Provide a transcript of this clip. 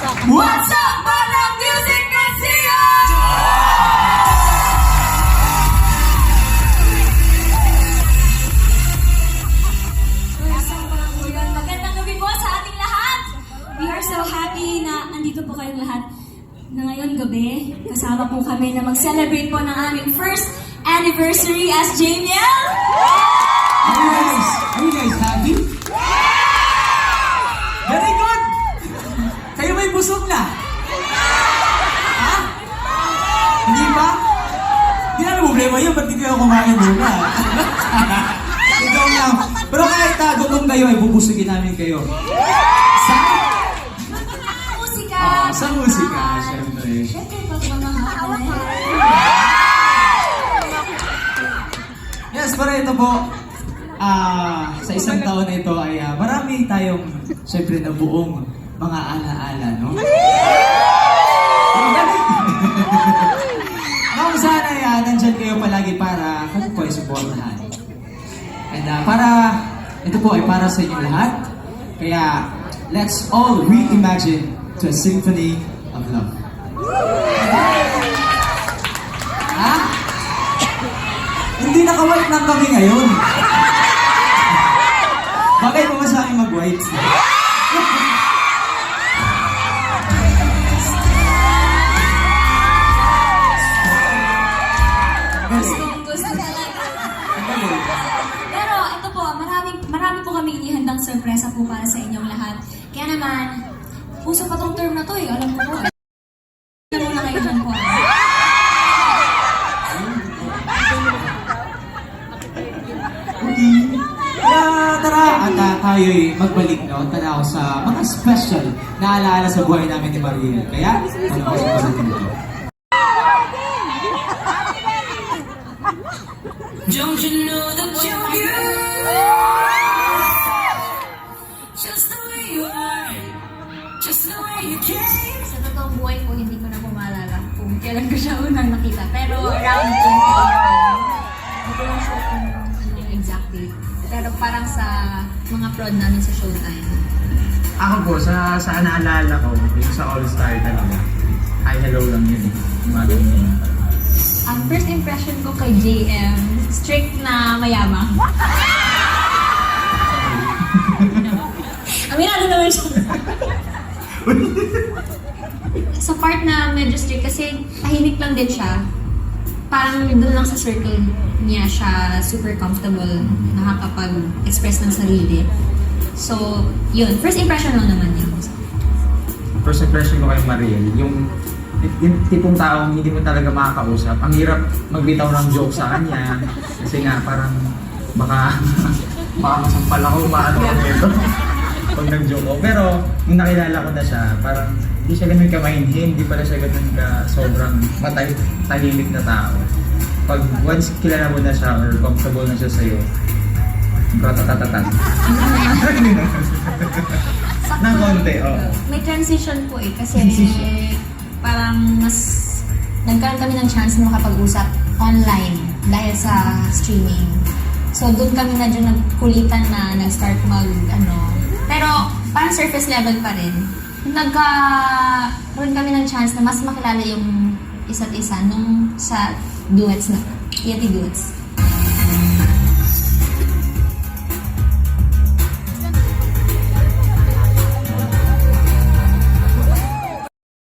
What's up, Manang Music Garcia? Magandang gabi po sa ating lahat. We are so happy na andito po kayong lahat na ngayon gabi. Kasama po kami na mag-celebrate po ng aming first anniversary as JML. Are you guys happy? Very good! Kayo may busog na? Ha? Hindi ba? Hindi namin problema yun, ba't di kayo kumain muna? Ikaw lang. Pero kahit gutom kayo, ay bubusugin namin kayo. Sa? Musika! Sa musika, syempre. Syempre, pagmamahal. Yes, pero ito po, sa isang taon na ito ay marami tayong syempre na buong mga alaala, no? Kung sana ay nandyan kayo palagi para kung po ay supportahan. And para, ito po ay para sa inyong lahat. Kaya, let's all reimagine to a symphony of love. Ha? Hindi naka-white lang kami ngayon. Bagay mo ba sa akin mag-white? Gusto talaga. Pero ito po, marami po kami inihandang sorpresa po para sa inyong lahat. Kaya naman, puso pa tong term na to eh. Alam ko po eh. Ano na kayo dyan po. Kaya tara, at tayo'y magbalik no, tanaw sa mga special na alaala sa buhay namin ni Mariel. Kaya, ano ko sa pasatin ito? Don't you know that you're beautiful? Just the way you are, just the way you came. Sa totoong buhay ko, hindi ko na pumalala kung kailan ko siya unang nakita. Pero around 20 years old. Hindi ko lang sure kung ano yung exact date. Pero parang sa mga prod namin sa Showtime. Ako po, sa naalala ko, yung sa All-Star talaga. Hi, hello lang yun. Mga ganyan. Ang first impression ko kay JM, strict na mayama. Aminado naman siya. Sa part na medyo strict kasi tahimik lang din siya. Parang doon lang sa circle niya siya super comfortable, nakakapag-express ng sarili. So, yun. First impression lang naman yun. First impression ko kay Mariel, yung tipong taong hindi mo talaga makakausap. Ang hirap magbitaw ng joke sa kanya. Kasi nga, parang baka masampal ako, maano ako nito. Pag nag-joke ko. Pero, nung nakilala ko na siya, parang hindi siya ganun kamahinhin, hindi pala siya ganun ka sobrang tahimik na tao. Pag once kilala mo na siya or comfortable na siya sa'yo, ratatatatan. Ng konti, oh. May transition po eh, kasi Transition. parang mas nagkaroon kami ng chance na makapag-usap online dahil sa streaming. So doon kami na dyan nagkulitan na nag-start pero parang surface level pa rin. Nagkaroon kami ng chance na mas makilala yung isa't isa nung sa duets na, Yeti Duets.